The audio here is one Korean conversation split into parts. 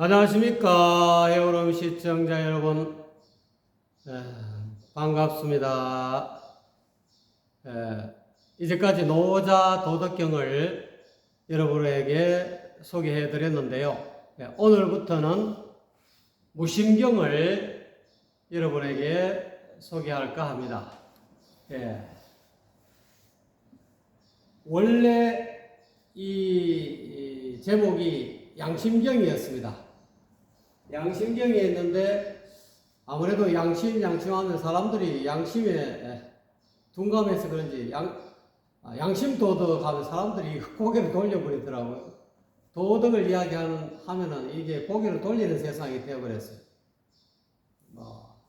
안녕하십니까. 해오름 시청자 여러분. 반갑습니다. 이제까지 노자 도덕경을 여러분에게 소개해 드렸는데요. 오늘부터는 무심경을 여러분에게 소개할까 합니다. 원래 이 제목이 양심경이었습니다. 양심경이었는데 아무래도 양심하면 사람들이 양심에 둔감해서 그런지 양심 도덕하면 사람들이 고개를 돌려버리더라고요. 도덕을 이야기하면은 이게 고개를 돌리는 세상이 되어버렸어요.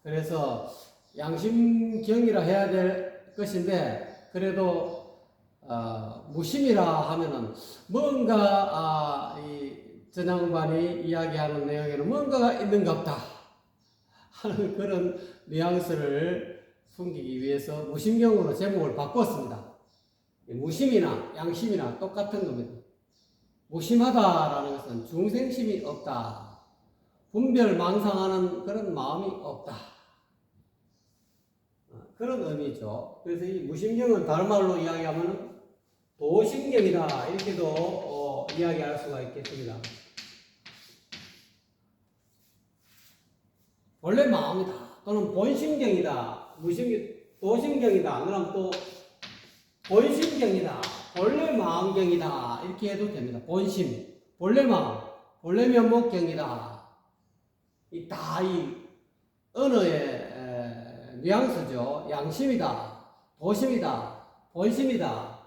그래서 양심경이라 해야 될 것인데 그래도 무심이라 하면은 뭔가 이 전양반이 이야기하는 내용에는 뭔가가 있는갑다 하는 그런 뉘앙스를 숨기기 위해서 무심경으로 제목을 바꿨습니다. 무심이나 양심이나 똑같은 겁니다. 무심하다라는 것은 중생심이 없다. 분별망상하는 그런 마음이 없다. 그런 의미죠. 그래서 이 무심경은 다른 말로 이야기하면 도심경이다 이렇게도 이야기할 수가 있겠습니다. 원래 마음이다 또는 본심경이다, 도심경이다, 그럼 또 본심경이다, 본래 마음경이다 이렇게 해도 됩니다. 본심, 본래 마음, 본래 면목경이다. 이 언어의 뉘앙스죠. 양심이다, 도심이다, 본심이다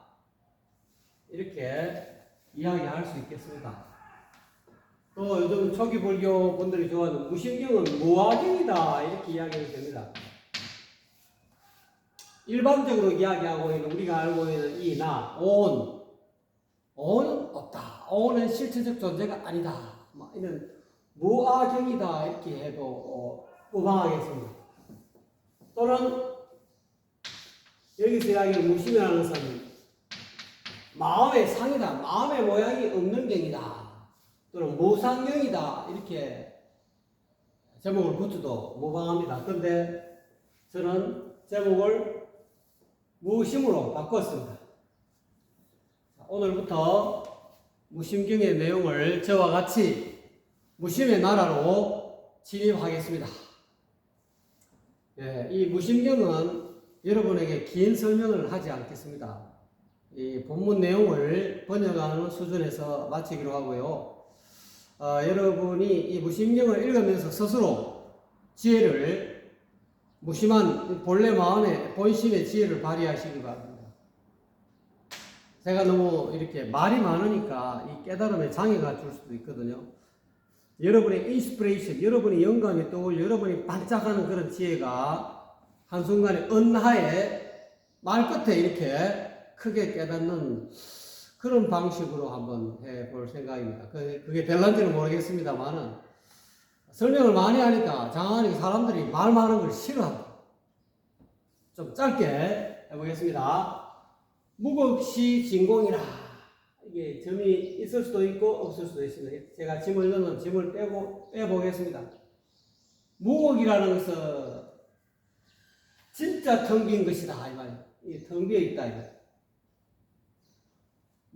이렇게 이야기할 수 있겠습니다. 또 요즘 초기 불교 분들이 좋아하는 무심경은 무아경이다 이렇게 이야기를 됩니다. 일반적으로 이야기하고 있는 우리가 알고 있는 이 나, 온은 없다. 온은 실체적 존재가 아니다. 이런 무아경이다 이렇게 해도 무방하겠습니다. 또는 여기서 이야기하는 무심이라는 것은 마음의 상이다. 마음의 모양이 없는 경이다. 또는 무상경이다 이렇게 제목을 붙여도 무방합니다. 그런데 저는 제목을 무심으로 바꿨습니다. 오늘부터 무심경의 내용을 저와 같이 무심의 나라로 진입하겠습니다. 이 무심경은 여러분에게 긴 설명을 하지 않겠습니다. 이 본문 내용을 번역하는 수준에서 마치기로 하고요. 여러분이 이 무심경을 읽으면서 스스로 지혜를 무심한 본래 마음의 본심의 지혜를 발휘하시기 바랍니다. 제가 너무 이렇게 말이 많으니까 이 깨달음에 장애가 줄 수도 있거든요. 여러분의 인스피레이션, 여러분의 영감이 떠올려 여러분이 반짝하는 그런 지혜가 한순간에 은하에 말끝에 이렇게 크게 깨닫는 그런 방식으로 한번 해볼 생각입니다. 그게 될런지는 모르겠습니다만은 설명을 많이 하니까 장하니까 사람들이 말 많은 걸 싫어합니다. 좀 짧게 해보겠습니다. 무극시 진공이라. 이게 점이 있을 수도 있고 없을 수도 있습니다. 제가 짐을 넣는 짐을 빼보겠습니다. 무극이라는 것은 진짜 텅 빈 것이다 이 말이에요. 이게 텅 비어 있다 이 말이에요.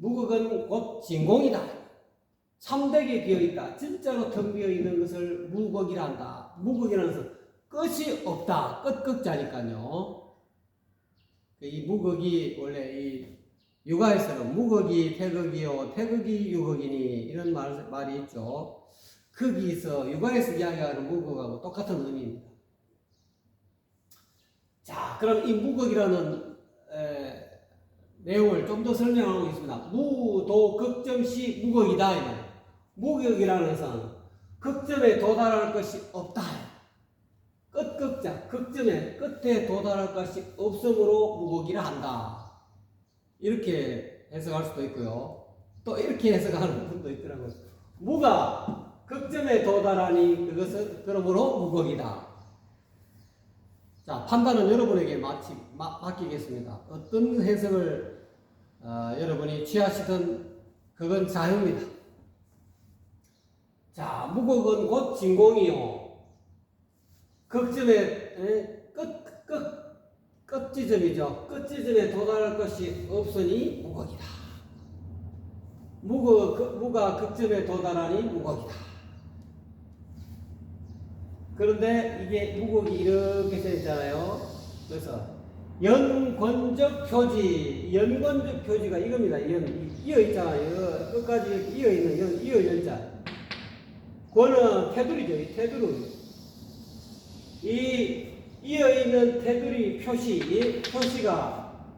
무극은 곧 진공이다. 참되게 비어있다. 진짜로 텅 비어있는 것을 무극이라 한다. 무극이라는 것은 끝이 없다. 끝극자니까요. 이 무극이 원래 이 육아에서는 무극이 태극이요 태극이 유극이니 이런 말이 있죠. 거기서 육아에서 이야기하는 무극하고 똑같은 의미입니다. 자, 그럼 이 무극이라는 내용을 좀 더 설명하고 있습니다. 무도 극점시 무극이다. 무극이라는 것은 극점에 도달할 것이 없다. 끝극자, 극점에 끝에 도달할 것이 없으므로 무극이라 한다. 이렇게 해석할 수도 있고요. 또 이렇게 해석하는 분도 있더라고요. 무가 극점에 도달하니 그것은 그러므로 무극이다. 자, 판단은 여러분에게 맡기겠습니다. 어떤 해석을 여러분이 취하시든 그건 자유입니다. 자, 무곡은 곧 진공이요. 극점의 끝지점이죠. 끝지점에 도달할 것이 없으니 무곡이다. 무가 극점에 도달하니 무곡이다. 그런데 이게 무곡이 이렇게 되어 있잖아요. 그래서 연권적 표지, 연권적 표지가 이겁니다. 이어 있잖아요. 끝까지 이어 있는 이어 연자. 권은 테두리죠. 이 테두리. 이 이어 있는 테두리 이 표시가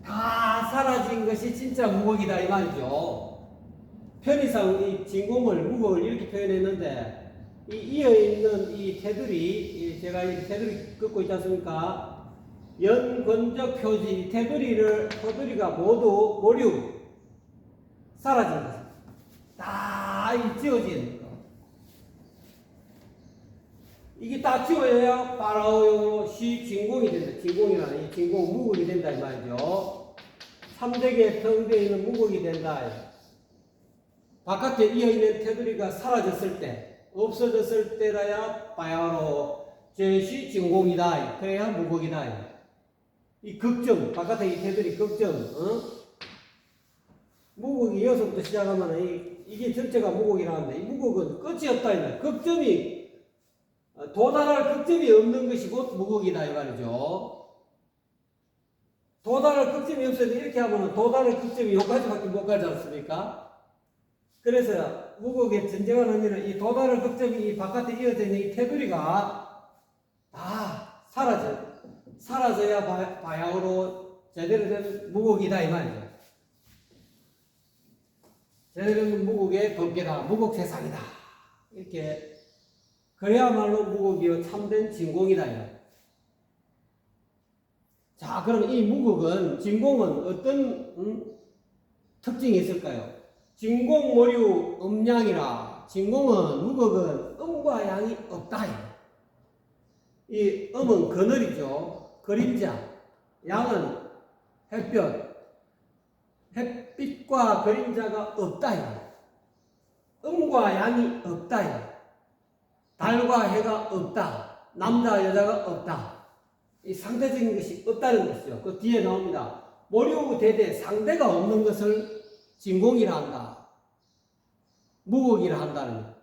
다 사라진 것이 진짜 무곡이다 이 말이죠. 편의상 이 진공을 무곡을 이렇게 표현했는데 이 이어 있는 이 테두리, 제가 이 테두리 긋고 있지 않습니까? 연권적 표지, 테두리가 모두 모류 사라진 것입니다. 다 이 지워진 거. 이게 다 지워야 파라오용으로 진공이 된다. 진공이라는 이 진공 무곡이 된다 이 말이죠. 3대 평대에 있는 무곡이 된다. 바깥에 이어 있는 테두리가 사라졌을 때, 없어졌을 때라야 바야로 제시 진공이다. 그래야 무곡이다. 이 극점, 바깥에 이 테두리 극점, 무곡이 여기서부터 시작하면 이게 전체가 무곡이라는데 이 무곡은 끝이 없다. 극점이 도달할 극점이 없는 것이 곧 무곡이다 이 말이죠. 도달할 극점이 없어도 이렇게 하면 도달할 극점이 여기까지밖에 못 가지 않습니까? 그래서 무곡의 진정한 의미는 이 도달할 극점이 이 바깥에 이어져 있는 이 테두리가 다 사라져야 바야흐로 제대로 된 무곡이다 이 말이죠. 제대로 된 무곡의 법계다. 무곡 세상이다. 이렇게 그래야말로 무곡이요 참된 진공이다. 자, 그럼 이 무곡은 진공은 어떤 특징이 있을까요? 진공모류 음양이라. 진공은 무곡은 음과 양이 없다. 이 음은 그늘이죠. 그림자. 양은 햇빛과 그림자가 없다. 음과 양이 없다. 달과 해가 없다. 남자 여자가 없다. 이 상대적인 것이 없다는 것이죠. 그 뒤에 나옵니다. 모류 대대 상대가 없는 것을 진공이라 한다. 무곡이라 한다는 거예요.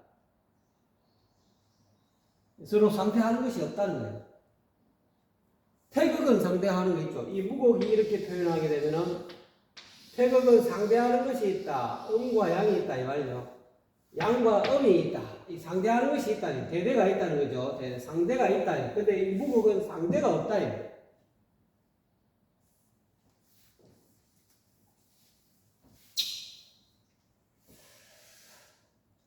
서로 상대하는 것이 없다는 거예요. 태극은 상대하는 거 있죠. 이 무곡이 이렇게 표현하게 되면은 태극은 상대하는 것이 있다. 음과 양이 있다 이 말이죠. 양과 음이 있다. 이 상대하는 것이 있다. 대대가 있다는 거죠. 상대가 있다. 근데 이 무곡은 상대가 없다.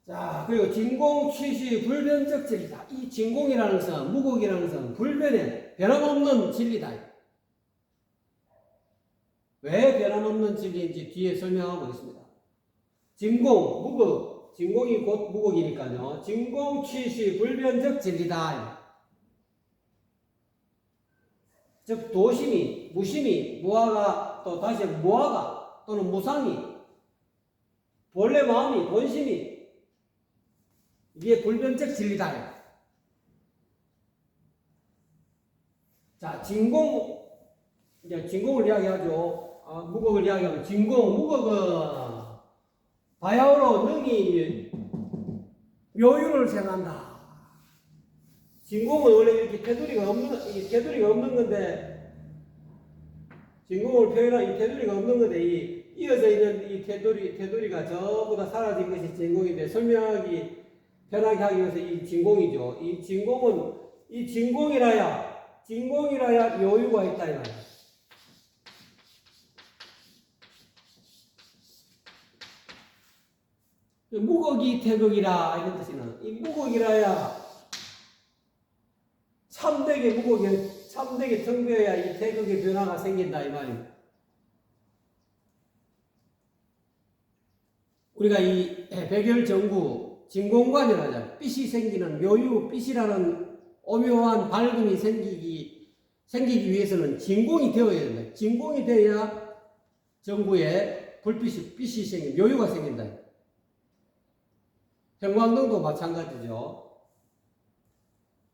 자, 그리고 진공 취시 불변적 진리다. 이 진공이라는 것은, 무곡이라는 것은 불변에 변함없는 진리다. 왜 변함없는 진리인지 뒤에 설명하고 있습니다. 진공, 무곡, 진공이 곧 무곡이니까요. 진공 취시 불변적 진리다. 즉 도심이, 무심이, 무아가, 또 다시 무아가 또는 무상이, 본래 마음이, 본심이 이게 불변적 진리다. 자, 이제 진공을 이야기하죠. 무곡을 이야기하면 무곡은 바야흐로 능히 묘유를 생한다. 진공은 원래 이렇게 테두리가 없는 건데, 진공을 표현한 이 테두리가 없는 건데, 이 이어져 있는 이 테두리가 전부 다 사라진 것이 진공인데, 설명하기 편하게 하기 위해서 이 진공이죠. 이 진공이라야 여유가 있다 이 말이야. 무곡이 태극이라 이런 뜻이는 이 무곡이라야 참되게 정되어야 이 태극의 변화가 생긴다 이 말입니다. 우리가 이 백열전구 진공관이라 하잖아요. 빛이 생기는 묘유, 빛이라는 오묘한 밝음이 생기기 위해서는 진공이 되어야 된다. 진공이 되어야 전구에 빛이 생긴, 묘유가 생긴다. 형광등도 마찬가지죠.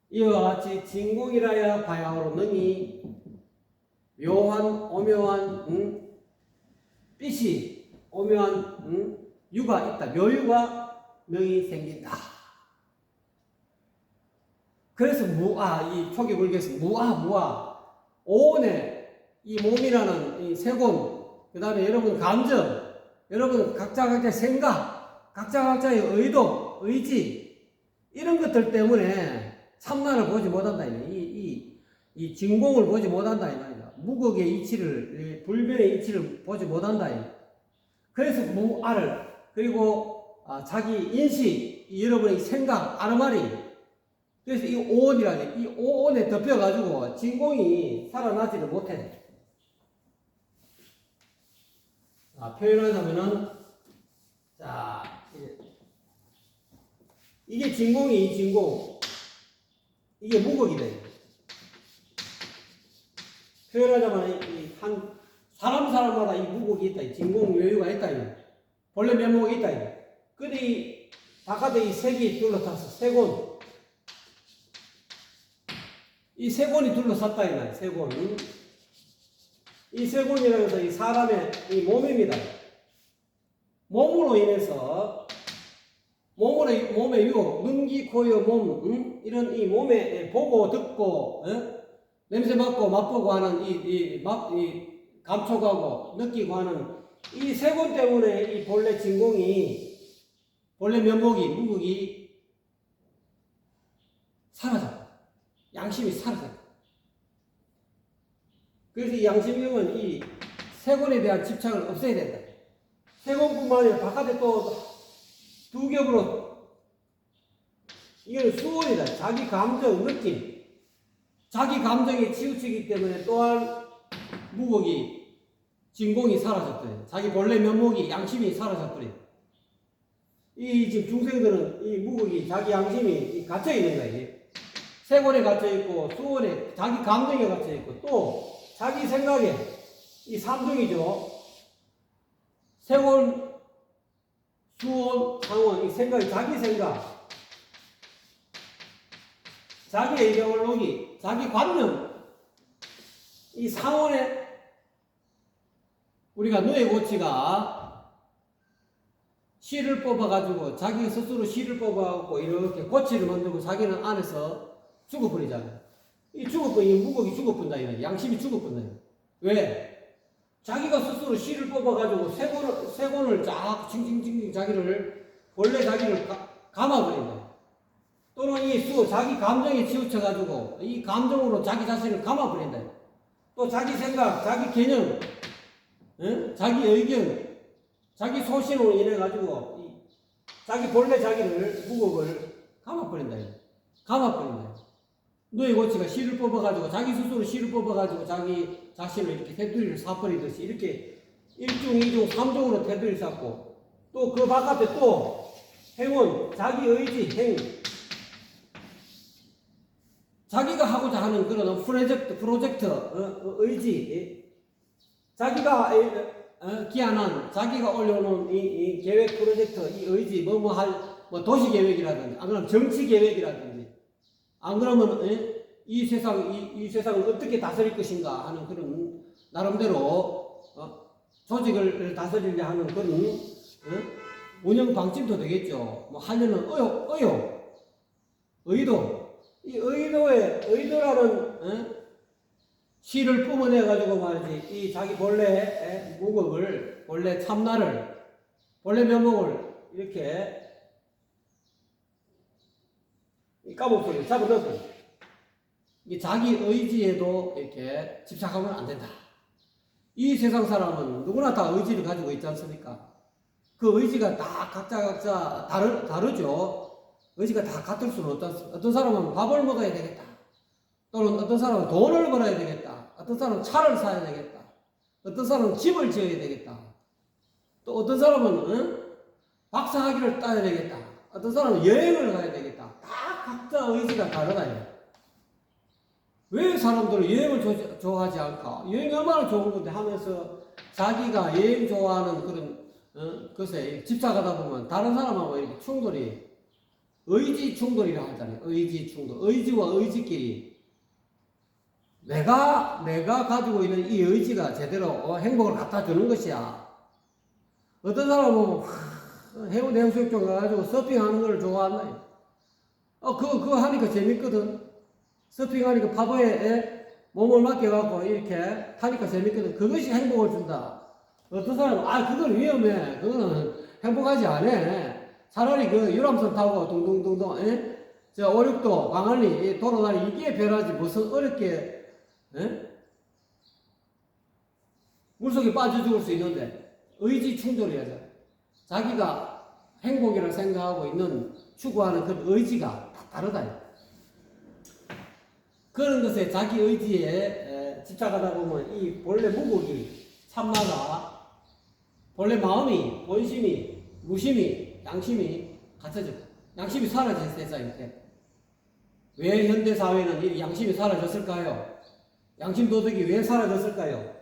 이와 같이 진공이라야 바야흐로 능히 묘한 오묘한 빛이 오묘한 유가 있다. 묘유가 능히 생긴다. 그래서 이 초기 불교에서 무아 오온의 이 몸이라는 이 세공, 그 다음에 여러분 감정, 여러분 각자의 생각, 각자의 의도, 의지, 이런 것들 때문에 참나를 보지 못한다. 이 진공을 보지 못한다. 무극의 이치를, 불변의 이치를 보지 못한다. 그래서 무아를, 그리고 자기 인식, 여러분의 생각, 아르마리, 그래서 이 오온이라는, 이 오온에 덮여가지고 진공이 살아나지를 못해. 표현하자면은, 이게 진공이 이 진공, 이게 무극이 돼. 표현하자면 한 사람마다 이 무극이 있다. 이 진공 묘유가 있다. 본래 면목이 있다. 근데 이 바깥에 이 색이 둘러싸서 세곤, 이 세곤이 둘러쌌다. 세곤. 이 세곤이라고 해서 이 사람의 이 몸입니다. 몸으로 인해서 몸의 유혹, 눈기, 코여, 몸, 이런 이 몸에 보고, 듣고, 냄새 맡고, 맛보고 하는 이 감촉하고, 느끼고 하는 이 세곤 때문에 이 본래 진공이, 본래 면목이, 무극이 사라졌다. 양심이 사라졌다. 그래서 이 양심형은 이 세곤에 대한 집착을 없애야 된다. 세곤뿐만 아니라 바깥에 또 두 겹으로, 이건 수원이다. 자기 감정, 느낌. 자기 감정에 치우치기 때문에 또한 무극이, 진공이 사라졌더래. 자기 본래 면목이, 양심이 사라졌더래. 이 지금 중생들은 이 무극이, 자기 양심이 갇혀있는 거야. 이게. 세곤에 갇혀있고, 수원에, 자기 감정에 갇혀있고, 또 자기 생각에, 이 삼중이죠. 세곤, 수원, 상원, 이 생각이 자기 생각, 자기 이데올로기, 자기 관념, 이 상원에 우리가 누에고치가 실을 뽑아가지고 자기 스스로 실을 뽑아갖고 이렇게 고치를 만들고 자기는 안에서 죽어버리잖아요. 이 무겁이 죽어본다. 양심이 죽어본다. 왜? 자기가 스스로 실을 뽑아가지고 세곤을 쫙 칭칭칭칭 본래 자기를 감아버린다. 또는 자기 감정에 치우쳐가지고 이 감정으로 자기 자신을 감아버린다. 또 자기 생각, 자기 개념, 자기 의견, 자기 소신으로 인해가지고 자기 본래 자기를, 무겁을 감아버린다. 감아버린다. 누에고치가 실을 뽑아가지고 자기 스스로 실을 뽑아가지고 자기 자신을 이렇게 테두리를 사버리듯이 이렇게 1중, 2중, 3중으로 테두리를 쌓고 또 그 바깥에 또 행운, 자기 의지, 행 자기가 하고자 하는 그런 프로젝트, 의지 자기가 기한한 자기가 올려놓은 이 계획 프로젝트, 이 의지 뭐 도시 계획이라든지 안 그러면 정치 계획이라든지 안 그러면 이 세상을 어떻게 다스릴 것인가 하는 그런 나름대로 조직을 다스리려 하는 그런 운영 방침도 되겠죠. 뭐 하려는 의도, 이 의도라는 실을 뿜어내 가지고 말이지 이 자기 본래 무극을, 본래 참나를, 본래 면목을 이렇게 까먹소리 잡아넣고 자기 의지에도 이렇게 집착하면 안 된다. 이 세상 사람은 누구나 다 의지를 가지고 있지 않습니까? 그 의지가 다 각자 다르죠. 의지가 다 같을 수는 없다. 어떤 사람은 밥을 먹어야 되겠다. 또는 어떤 사람은 돈을 벌어야 되겠다. 어떤 사람은 차를 사야 되겠다. 어떤 사람은 집을 지어야 되겠다. 또 어떤 사람은 박사학위를 따야 되겠다. 어떤 사람은 여행을 가야 되겠다. 다 각자 의지가 다르다. 왜 사람들은 여행을 좋아하지 않을까? 여행이 얼마나 좋은 건데 하면서 자기가 여행 좋아하는 그런 것에 집착하다 보면 다른 사람하고 이렇게 충돌이 의지 충돌이라 하잖아요. 의지 충돌. 의지와 의지끼리. 내가 가지고 있는 이 의지가 제대로 행복을 갖다 주는 것이야. 어떤 사람은 해운 해수욕장 가가지고 서핑하는 걸 좋아한다. 그거 하니까 재밌거든. 서핑하니까 파도에 몸을 맡겨갖고 이렇게 하니까 재밌거든. 그것이 행복을 준다. 어떤 사람은 그건 위험해. 그거는 행복하지 않아. 차라리 그 유람선 타고 둥둥둥둥 저 5, 6도 광안리 돌아다니 이게 변하지 무슨 어렵게 물속에 빠져 죽을 수 있는데 의지 충돌이야죠. 자기가 행복이라고 생각하고 있는 추구하는 그 의지가 다 다르다. 그런 것에 자기 의지에 집착하다 보면 이 본래 무국이 참나가 본래 마음이 본심이 무심이 양심이 갖춰져. 양심이 사라진 세상인데 왜 현대사회는 이 양심이 사라졌을까요? 양심 도덕이 왜 사라졌을까요?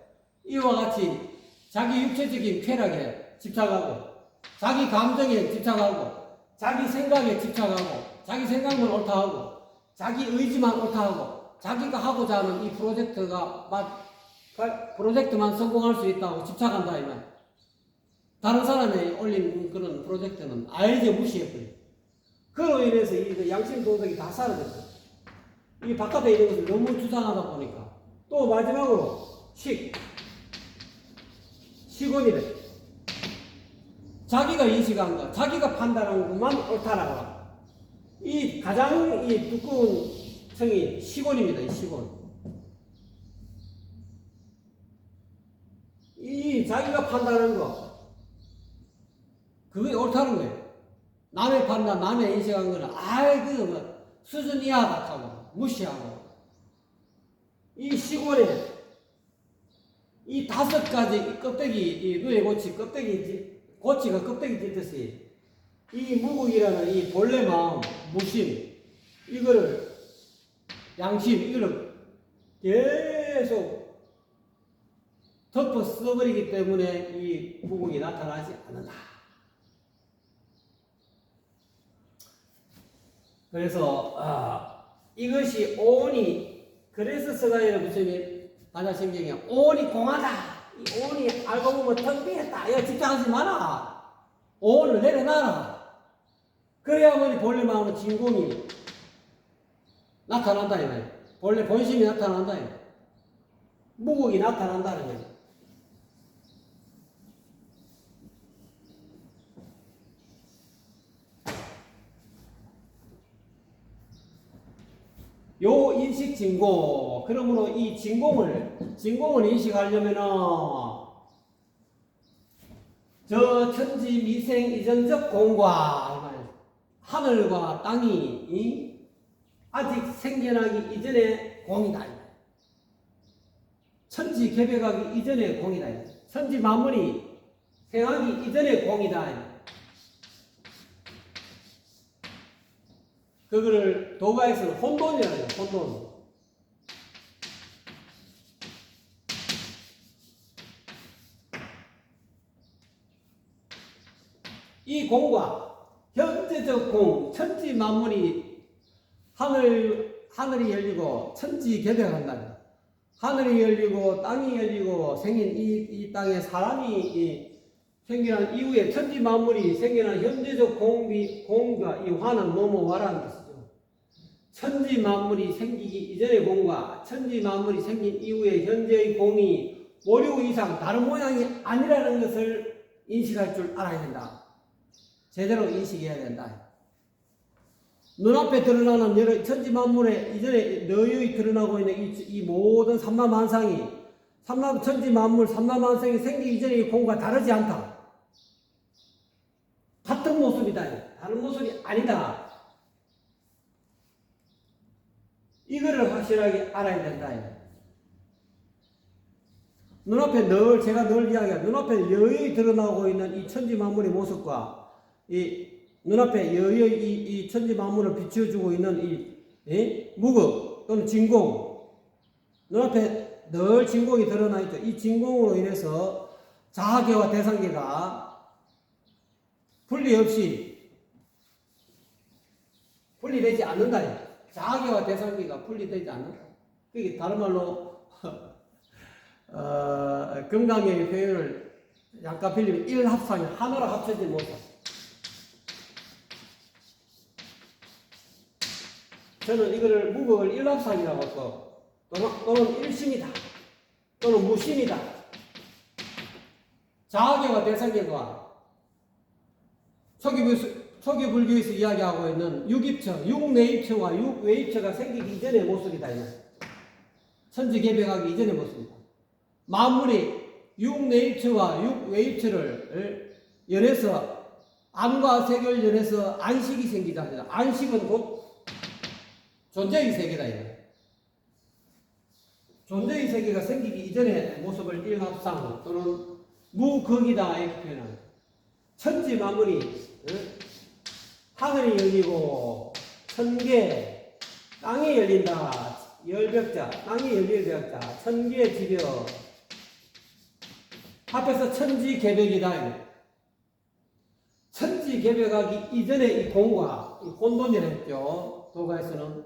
이와 같이 자기 육체적인 쾌락에 집착하고 자기 감정에 집착하고 자기 생각에 집착하고 자기 생각만 옳다 하고 자기 의지만 옳다 하고 자기가 하고자 하는 이 프로젝트만 성공할 수 있다고 집착한다 이 말. 다른 사람이 올린 그런 프로젝트는 아예 무시해버려. 그로 인해서 이 양심 도덕이 다 사라졌어. 이 바깥에 있는 것을 너무 주장하다 보니까. 또 마지막으로 시곤이래. 자기가 인식한 것, 자기가 판단한 것만 옳다라고. 이 가장 이 두꺼운 청이 시곤입니다. 이 시곤. 이 자기가 판단한 거, 그게 옳다는 거예요. 남의 판단, 남의 인식한 거는 수준 이하다 하고 무시하고. 이 시골에 이 5가지 껍데기, 누에 고치가 껍데기 찢듯이 이 무국이라는 이 본래 마음, 무심, 이거를 양심, 이거를 계속 덮어 써버리기 때문에 이 무국이 나타나지 않는다. 그래서 이것이 오온이 그래서 서가의 부처님이 반야심경에 오온이 공하다. 이 오온이 알고 보면 텅 비었다. 집착하지 마라. 오온을 내려놔라. 그래야만이 본래 마음은 진공이 나타난다. 본래 본심이 나타난다. 무국이 나타난다는 거예요. 요 인식 진공. 그러므로 이 진공을 인식하려면은 저 천지 미생 이전적 공과 하늘과 땅이 아직 생겨나기 이전의 공이다. 천지 개벽하기 이전의 공이다. 천지 만물이 생하기 이전의 공이다. 그거를 도가에서는 혼돈이라고 해요. 혼돈. 이 공과 현재적 공, 천지 만물이 하늘이 열리고 천지 개벽한다. 하늘이 열리고 땅이 열리고 생긴 이 땅에 사람이 생겨난 이후에 천지 만물이 생겨난 현재적 공과 이 화는 뭐뭐와라는 것이죠. 천지 만물이 생기기 이전의 공과 천지 만물이 생긴 이후에 현재의 공이 모류 이상 다른 모양이 아니라는 것을 인식할 줄 알아야 된다. 제대로 인식해야 된다. 눈앞에 드러나는 여러 천지 만물에 이전에 너희의 드러나고 있는 이 모든 삼라만상이 천지 만물 삼라만상이 생기기 이전의 이 공과 다르지 않다. 같은 모습이다. 다른 모습이 아니다. 이거를 확실하게 알아야 된다. 눈앞에 제가 늘 이야기한 눈앞에 여의 드러나고 있는 이 천지 만물의 모습과 이 눈앞에 여의 이 천지 만물을 비춰주고 있는 이 무극 또는 진공, 눈앞에 늘 진공이 드러나 있죠. 이 진공으로 인해서 자하계와 대상계가 분리 없이 분리되지 않는다. 자아계와 대상계가 분리되지 않는다. 그게 다른 말로 금강경의 표현을 약간 빌리면 일합상이 하나로 합쳐진 모습. 저는 이거를 무극을 일합상이라고 또는 일심이다. 또는 무심이다. 자아계와 대상계가 초기 불교에서 이야기하고 있는 육입처, 육내입처와 육외입처가 생기기 이전의 모습이다. 천지개벽하기 이전의 모습이다. 만물이 육내입처와 육외입처를 연해서 안과 색을 연해서 안식이 생기다. 안식은 곧 존재의 세계다. 존재의 세계가 생기기 이전의 모습을 일합상 또는 무극이다 이렇게 표현합니다. 천지 만물이 하늘이 열리고 천개 땅이 열린다. 열벽자 땅이 열릴 벽자 천개 지벽 앞에서 천지개벽이다. 천지개벽하기 이전에 이 공과 이 혼돈이라 했죠. 도가에서는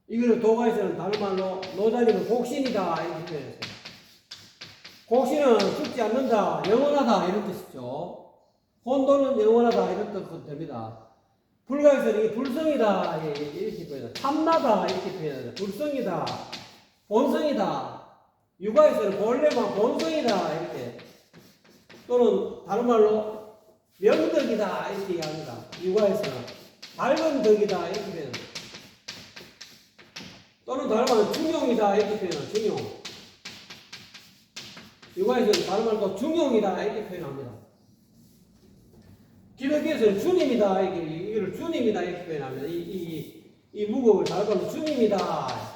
이거를 도가에서는 다른 말로 노자님은 곡신이다 이렇게 표현했어요. 곡신은 죽지 않는다, 영원하다 이런 뜻이죠. 혼돈은 영원하다 이런 뜻도 됩니다. 불가에서는 이 불성이다 이렇게 표현합니다. 참나다 이렇게 표현합니다. 불성이다, 본성이다. 육아에서는 본래만 본성이다 이렇게, 또는 다른 말로 명덕이다 이렇게 얘기합니다. 육아에서는 밝은 덕이다 이렇게 표현합니다. 또는 다른 말로 중용이다 이렇게 표현합니다. 중용. 육아에서는 다른 말로 중용이다 이렇게 표현합니다. 기독교에서는 주님이다 이거를 주님이다 이렇게 표현합니다. 이 무곡을 다른 말로 주님이다.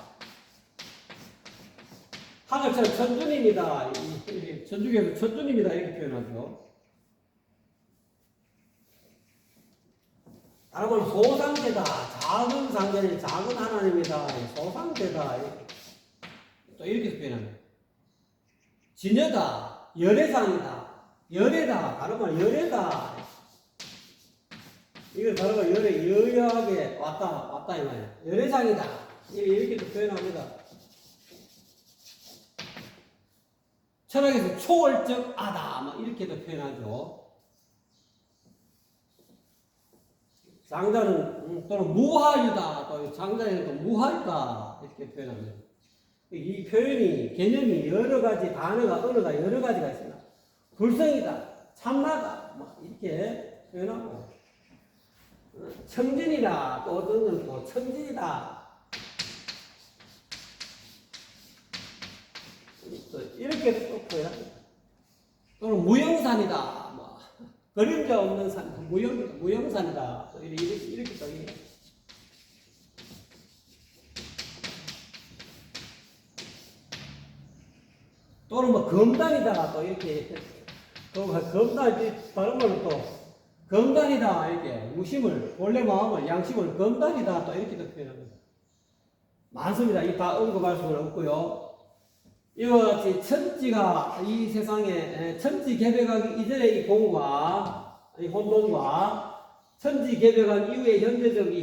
하늘처럼 천주님이다. 천주교에서 천주님이다 이렇게 표현하죠. 다른 말로 소상대다. 작은 상대는 작은 하나님이다. 소상대다. 또 이렇게 표현합니다. 진여다. 열애상이다. 열애다. 다른 말로 열애다. 이걸 다른 말로 여여하게 왔다 이 말이에요. 열애상이다. 이렇게도 표현합니다. 철학에서 초월적하다 이렇게도 표현하죠. 장자는 또는 무하유다, 또 장자는 또 무하유다 이렇게 표현합니다. 이 표현이 개념이 여러 가지 단어가 언어가 여러 가지가 있습니다. 불성이다, 참나다 이렇게 표현하고, 청진이다, 또 어떤 건 또 천진이다. 이렇게 또 표현합니다. 또는 무영산이다. 그림자 없는 산, 무영산이다. 이렇게 또 얘기해요. 또는 검단이다. 또 이렇게. 검단, 다른 말로 또, 검단이다. 이렇게. 무심을, 본래 마음을, 양심을 검단이다. 또 이렇게 또 표현합니다. 많습니다. 이 다 언급할 수는 없고요. 이와 같이 천지가 이 세상에 천지개벽하기 이전의 이 공과 이 혼돈과 천지개벽한 이후의 현재적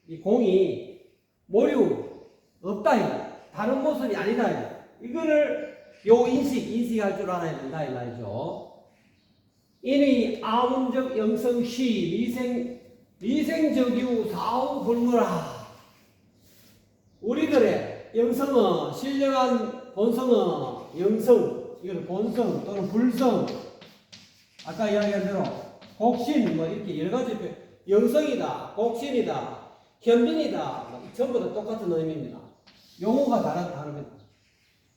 이 공이 모류 없다. 다른 모습이 아니다. 이거를 인식할 줄 알아야 된다. 이 말이죠. 이니 아문적 영성시 미생적유 사후 불무라. 우리들의 영성은 신령한 본성은 영성, 이걸 본성 또는 불성, 아까 이야기한 대로 곡신 이렇게 여러 가지 영성이다, 곡신이다, 현빈이다, 전부 다 똑같은 의미입니다. 용어가 다릅니다.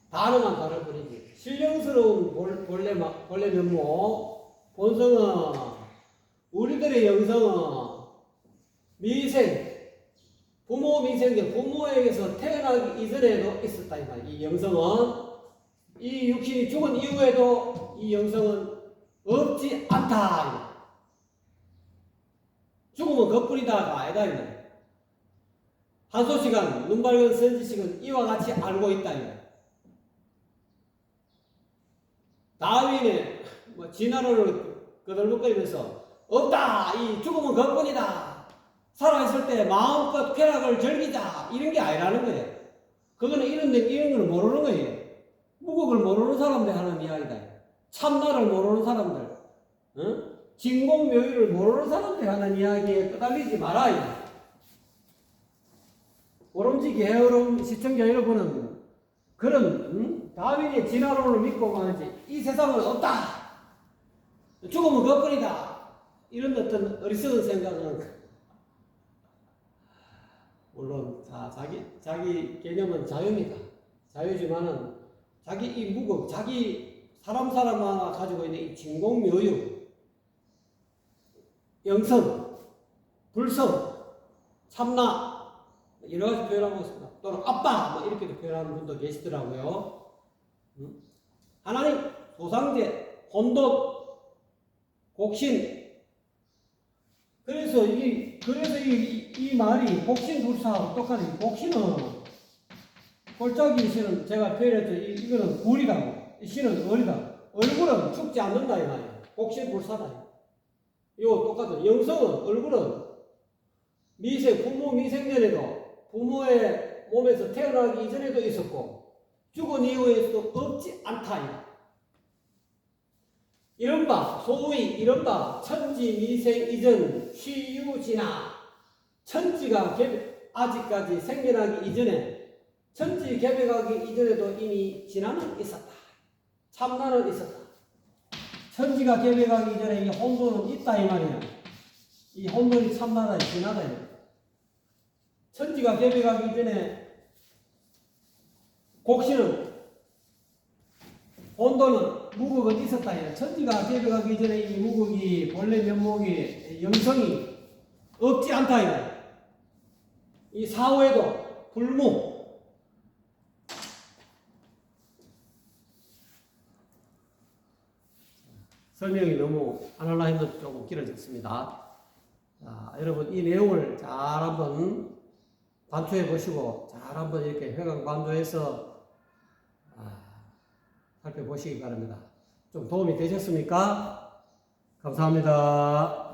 단어만 다를 뿐이지. 신령스러운 본래 면모, 본성은 우리들의 영성은 미생, 부모 미생경, 부모에게서 태어나기 이전에도 있었다 이 말이야. 이 영성은 이 육신이 죽은 이후에도 이 영성은 없지 않다. 죽으면 그뿐이다가 아니다 이 말이야. 한소식은 눈 밝은 선지식은 이와 같이 알고 있다 이 말이야. 다윈의 진화론을 거들먹거리면서 없다. 이 죽으면 그뿐이다. 살아있을 때 마음껏 쾌락을 즐기자 이런 게 아니라는 거예요. 그거는 이런 걸 모르는 거예요. 무국을 모르는 사람들 하는 이야기다. 참나를 모르는 사람들, 진공묘유를 모르는 사람들 하는 이야기에 끄달리지 말아요. 오로지 게으름 시청자 여러분은 그런 다윈의 진화론을 믿고 말이지 이 세상은 없다. 죽으면 그것뿐이다. 이런 어떤 어리석은 생각은 물론 자기 개념은 자유입니다. 자유지만은 자기 이 무국, 자기 사람 하나 가지고 있는 이 진공묘유, 영성, 불성, 참나 여러 가지 표현하고 있습니다. 또는 아빠 뭐 이렇게도 표현하는 분도 계시더라고요. 하나님, 소상제, 혼돈, 곡신. 그래서 이 말이 곡신불사하고 똑같아요. 곡신은 골짜기 신은 제가 표현했죠. 이거는 굴이라고. 이 신은 얼이다. 얼굴은 죽지 않는다 이 말이에요. 곡신불사다. 이거 똑같아요. 영성은 얼굴은 부모 미생전에도 부모의 몸에서 태어나기 이전에도 있었고 죽은 이후에도 없지 않다. 이른바 천지 미생 이전 쉬유지나 천지가 아직까지 생겨나기 이전에 천지 개벽하기 이전에도 이미 진화는 있었다. 참나는 있었다. 천지가 개벽하기 이전에 이 혼돈은 있다 이 말이야. 이 혼돈이 참나다 진화다 이 말이야. 천지가 개벽하기 전에 곡신은 혼돈은 무국은 있었다. 천지가 개벽하기 전에 이 무국이 본래 면목이 영성이 없지 않다. 이 사후에도 불무. 설명이 너무 안 하려 했는데 조금 길어졌습니다. 자, 여러분 이 내용을 잘 한번 반추해 보시고 잘 한번 이렇게 회광반조해서 살펴보시기 바랍니다. 좀 도움이 되셨습니까? 감사합니다.